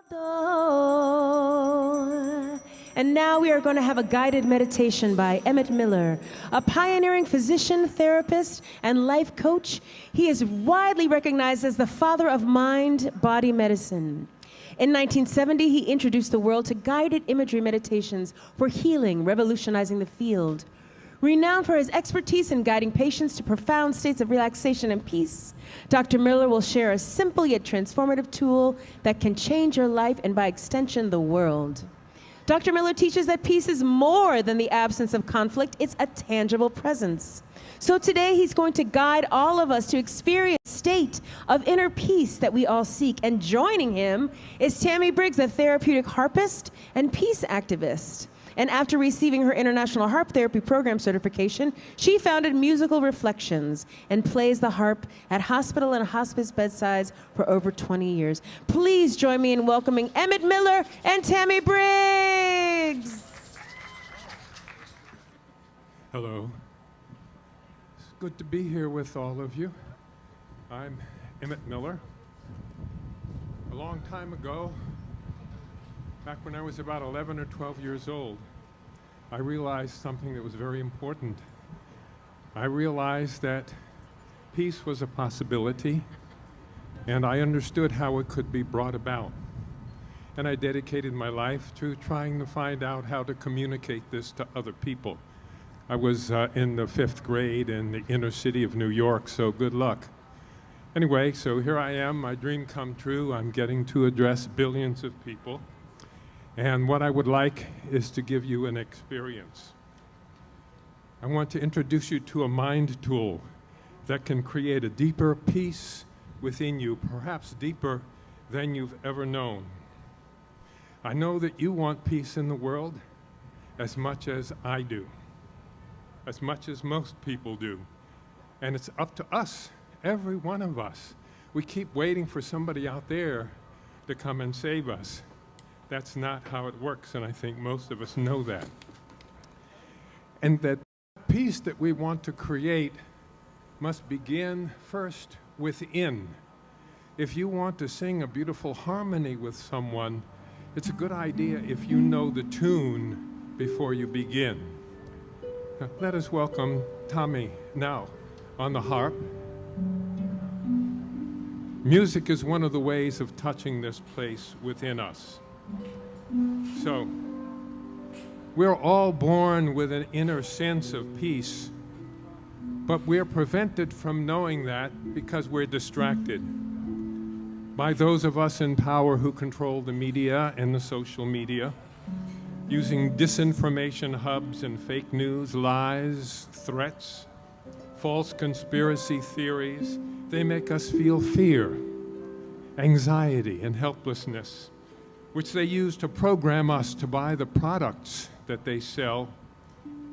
And now we are going to have a guided meditation by Emmett Miller, a pioneering physician, therapist, and life coach. He is widely recognized as the father of mind-body medicine. In 1970, he introduced the world to guided imagery meditations for healing, revolutionizing the field. Renowned for his expertise in guiding patients to profound states of relaxation and peace, Dr. Miller will share a simple yet transformative tool that can change your life and, by extension, the world. Dr. Miller teaches that peace is more than the absence of conflict, it's a tangible presence. So today he's going to guide all of us to experience a state of inner peace that we all seek. And joining him is Tammy Briggs, a therapeutic harpist and peace activist. And after receiving her International Harp Therapy Program certification, she founded Musical Reflections and plays the harp at hospital and hospice bedsides for over 20 years. Please join me in welcoming Emmett Miller and Tammy Briggs. Hello. It's good to be here with all of you. I'm Emmett Miller. A long time ago, back when I was about 11 or 12 years old, I realized something that was very important. I realized that peace was a possibility, and I understood how it could be brought about. And I dedicated my life to trying to find out how to communicate this to other people. I was in the 5th grade in the inner city of New York, so good luck. Anyway, so here I am, my dream come true. I'm getting to address billions of people. And what I would like is to give you an experience. I want to introduce you to a mind tool that can create a deeper peace within you, perhaps deeper than you've ever known. I know that you want peace in the world as much as I do, as much as most people do. And it's up to us, every one of us. We keep waiting for somebody out there to come and save us. That's not how it works, and I think most of us know that. And that peace that we want to create must begin first within. If you want to sing a beautiful harmony with someone, it's a good idea if you know the tune before you begin. Now, let us welcome Tami now on the harp. Music is one of the ways of touching this place within us. So, we're all born with an inner sense of peace, but we're prevented from knowing that because we're distracted by those of us in power who control the media and the social media, using disinformation hubs and fake news, lies, threats, false conspiracy theories. They make us feel fear, anxiety, and helplessness, which they use to program us to buy the products that they sell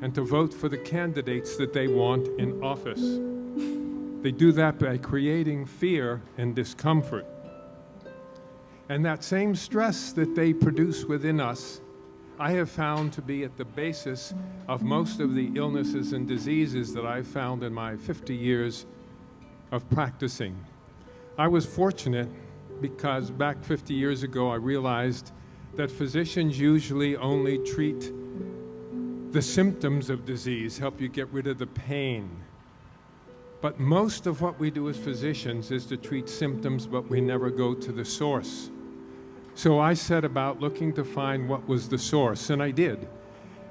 and to vote for the candidates that they want in office. They do that by creating fear and discomfort. And that same stress that they produce within us, I have found to be at the basis of most of the illnesses and diseases that I've found in my 50 years of practicing. I was fortunate because back 50 years ago, I realized that physicians usually only treat the symptoms of disease, help you get rid of the pain. But most of what we do as physicians is to treat symptoms, but we never go to the source. So I set about looking to find what was the source, and I did.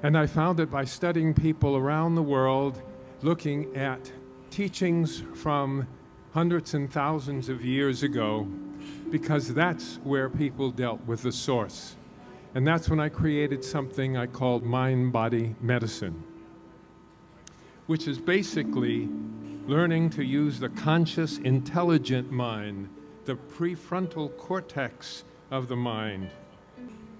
And I found it by studying people around the world, looking at teachings from hundreds and thousands of years ago, because that's where people dealt with the source. And that's when I created something I called mind-body medicine, which is basically learning to use the conscious, intelligent mind, the prefrontal cortex of the mind.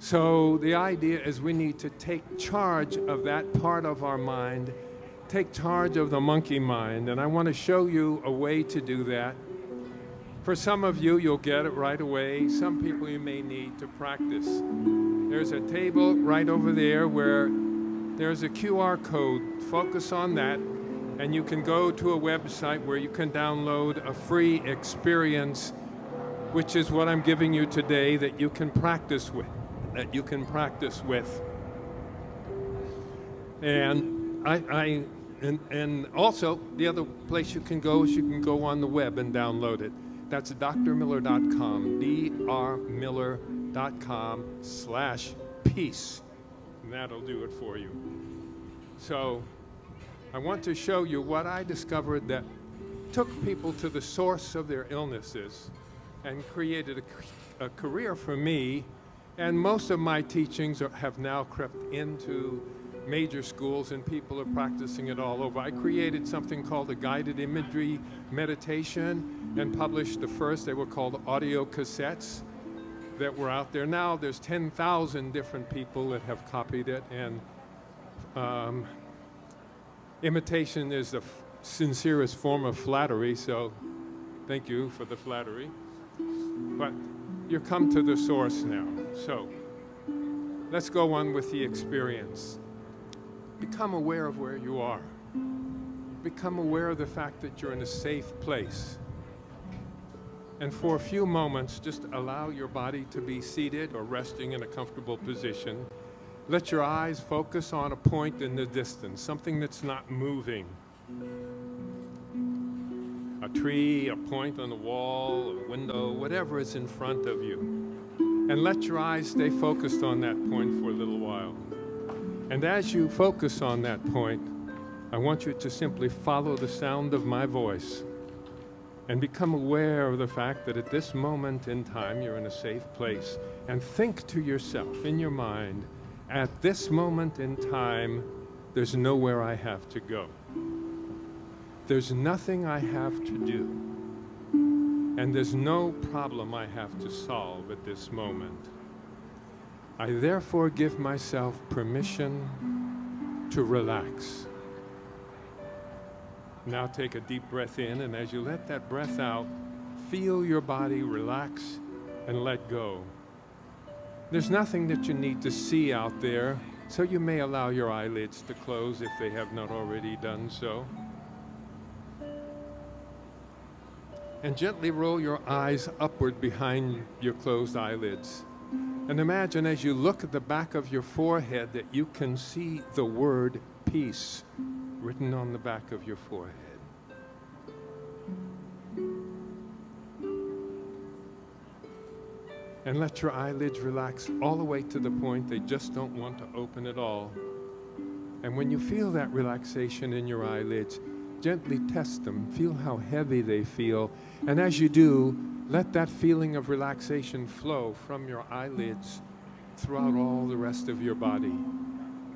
So the idea is we need to take charge of that part of our mind, take charge of the monkey mind, and I want to show you a way to do that. For some of you, you'll get it right away. Some people you may need to practice. There's a table right over there where there's a QR code. Focus on that, and you can go to a website where you can download a free experience which is what I'm giving you today that you can practice with. And and also the other place you can go is you can go on the web and download it. That's drmiller.com, drmiller.com/peace. And that'll do it for you. So I want to show you what I discovered that took people to the source of their illnesses and created a career for me. And most of my teachings have now crept into major schools, and people are practicing it all over. I created something called a guided imagery meditation and published the first. They were called audio cassettes that were out there. Now there's 10,000 different people that have copied it, and imitation is the sincerest form of flattery, so thank you for the flattery. But you come to the source now. So let's go on with the experience. Become aware of where you are. Become aware of the fact that you're in a safe place. And for a few moments, just allow your body to be seated or resting in a comfortable position. Let your eyes focus on a point in the distance, something that's not moving. A tree, a point on the wall, a window, whatever is in front of you. And let your eyes stay focused on that point for a little while. And as you focus on that point, I want you to simply follow the sound of my voice and become aware of the fact that at this moment in time, you're in a safe place. And think to yourself in your mind, at this moment in time, there's nowhere I have to go. There's nothing I have to do. And there's no problem I have to solve at this moment. I therefore give myself permission to relax. Now take a deep breath in, and as you let that breath out, feel your body relax and let go. There's nothing that you need to see out there, so you may allow your eyelids to close if they have not already done so. And gently roll your eyes upward behind your closed eyelids. And imagine as you look at the back of your forehead that you can see the word peace written on the back of your forehead. And let your eyelids relax all the way to the point they just don't want to open at all. And when you feel that relaxation in your eyelids, gently test them. Feel how heavy they feel. And as you do, let that feeling of relaxation flow from your eyelids throughout all the rest of your body.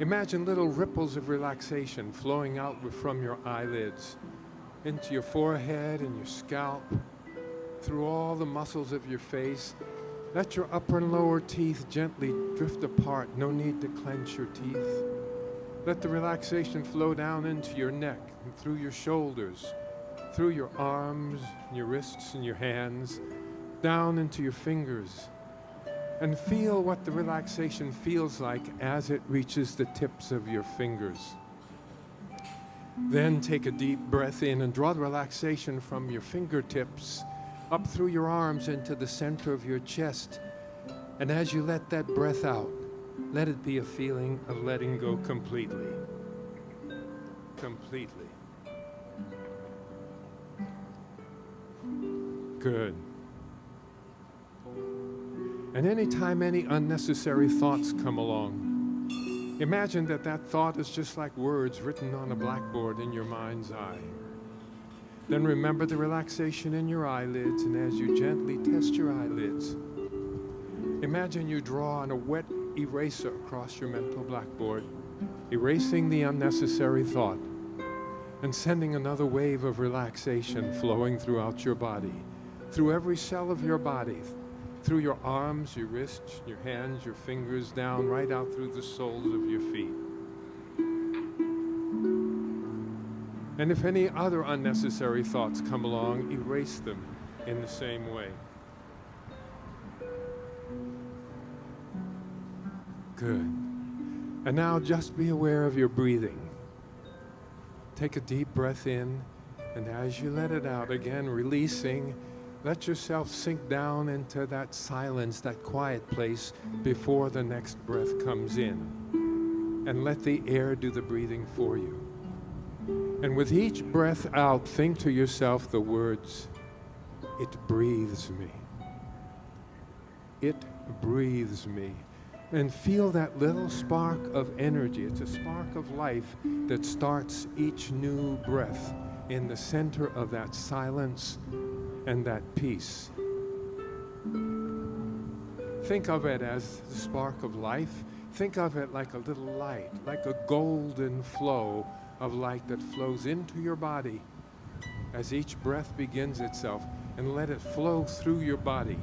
Imagine little ripples of relaxation flowing out from your eyelids into your forehead and your scalp, through all the muscles of your face. Let your upper and lower teeth gently drift apart. No need to clench your teeth. Let the relaxation flow down into your neck and through your shoulders, through your arms, your wrists, and your hands, down into your fingers. And feel what the relaxation feels like as it reaches the tips of your fingers. Then take a deep breath in and draw the relaxation from your fingertips up through your arms into the center of your chest. And as you let that breath out, let it be a feeling of letting go completely. Completely. Good. And anytime any unnecessary thoughts come along, imagine that that thought is just like words written on a blackboard in your mind's eye. Then remember the relaxation in your eyelids, and as you gently test your eyelids, imagine you draw on a wet eraser across your mental blackboard, erasing the unnecessary thought and sending another wave of relaxation flowing throughout your body, through every cell of your body, through your arms, your wrists, your hands, your fingers, down right out through the soles of your feet. And if any other unnecessary thoughts come along, erase them in the same way. Good. And now just be aware of your breathing. Take a deep breath in, and as you let it out, again releasing, Let yourself sink down into that silence, that quiet place before the next breath comes in. And let the air do the breathing for you. And with each breath out, think to yourself the words, "It breathes me. It breathes me." And feel that little spark of energy. It's a spark of life that starts each new breath in the center of that silence and that peace. Think of it as the spark of life. Think of it like a little light, like a golden flow of light that flows into your body as each breath begins itself, and let it flow through your body.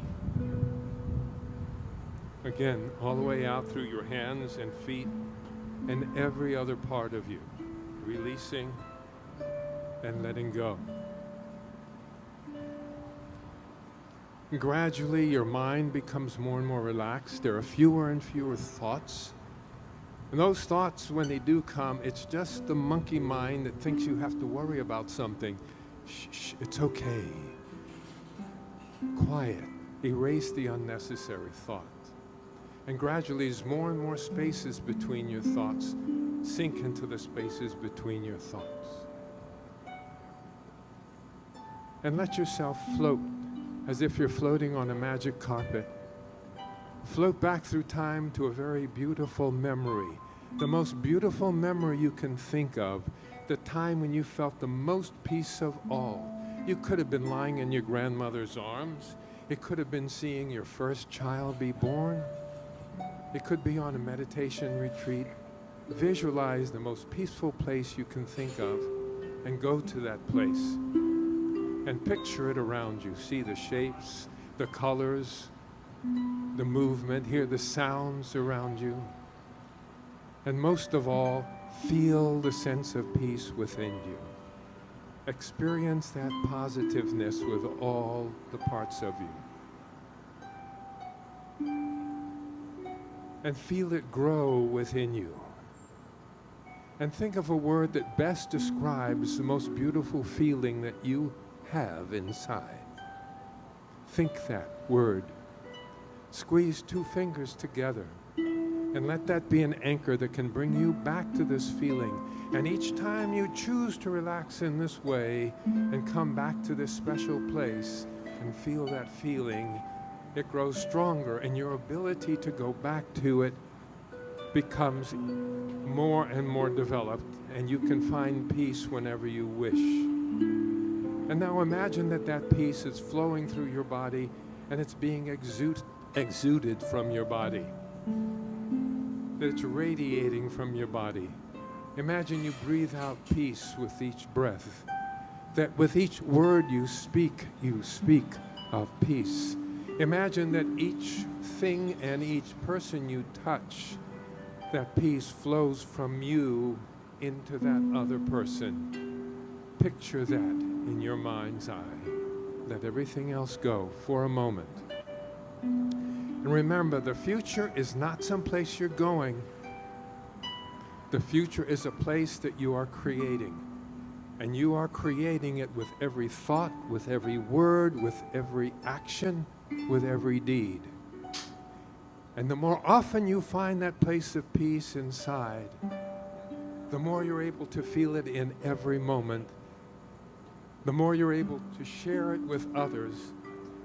Again, all the way out through your hands and feet and every other part of you, releasing and letting go. Gradually, your mind becomes more and more relaxed. There are fewer and fewer thoughts. And those thoughts, when they do come, it's just the monkey mind that thinks you have to worry about something. Shh, it's okay. Quiet. Erase the unnecessary thought. And gradually, as more and more spaces between your thoughts, sink into the spaces between your thoughts. And let yourself float as if you're floating on a magic carpet. Float back through time to a very beautiful memory. The most beautiful memory you can think of. The time when you felt the most peace of all. You could have been lying in your grandmother's arms. It could have been seeing your first child be born. It could be on a meditation retreat. Visualize the most peaceful place you can think of and go to that place. And picture it around you. See the shapes, the colors, the movement. Hear the sounds around you. And most of all, feel the sense of peace within you. Experience that positiveness with all the parts of you. And feel it grow within you. And think of a word that best describes the most beautiful feeling that you have inside. Think that word. Squeeze two fingers together and let that be an anchor that can bring you back to this feeling. And each time you choose to relax in this way and come back to this special place and feel that feeling, it grows stronger, and your ability to go back to it becomes more and more developed, and you can find peace whenever you wish. And now imagine that that peace is flowing through your body and it's being exuded from your body. That it's radiating from your body. Imagine you breathe out peace with each breath. That with each word you speak of peace. Imagine that each thing and each person you touch, that peace flows from you into that other person. Picture that in your mind's eye. Let everything else go for a moment. And remember, the future is not someplace you're going. The future is a place that you are creating. And you are creating it with every thought, with every word, with every action, with every deed. And the more often you find that place of peace inside, the more you're able to feel it in every moment. The more you're able to share it with others,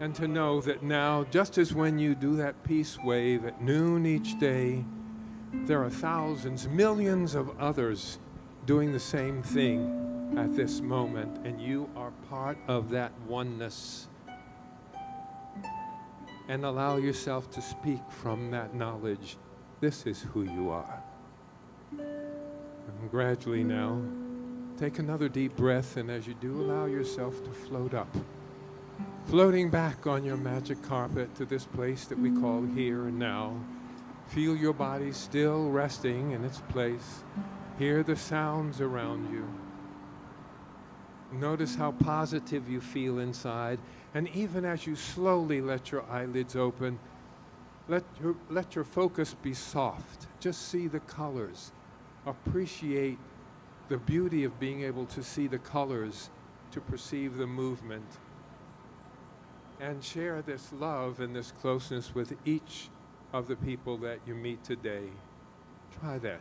and to know that now, just as when you do that peace wave at noon each day, there are thousands, millions of others doing the same thing at this moment, and you are part of that oneness. And allow yourself to speak from that knowledge. This is who you are. And gradually now, take another deep breath, and as you do, allow yourself to float up. Floating back on your magic carpet to this place that we call here and now. Feel your body still resting in its place. Hear the sounds around you. Notice how positive you feel inside. And even as you slowly let your eyelids open, let your focus be soft. Just see the colors. Appreciate the beauty of being able to see the colors, to perceive the movement. and share this love and this closeness with each of the people that you meet today. Try that.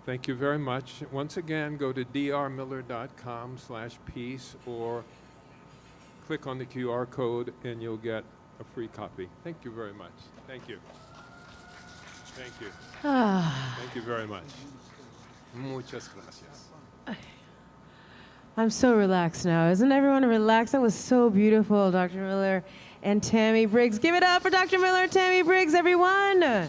Thank you very much. Once again, go to drmiller.com/peace or click on the QR code and you'll get a free copy. Thank you very much. Thank you. Thank you. Thank you very much. Muchas gracias. I'm so relaxed now. Isn't everyone relaxed? That was so beautiful, Dr. Miller and Tammy Briggs. Give it up for Dr. Miller and Tammy Briggs, everyone.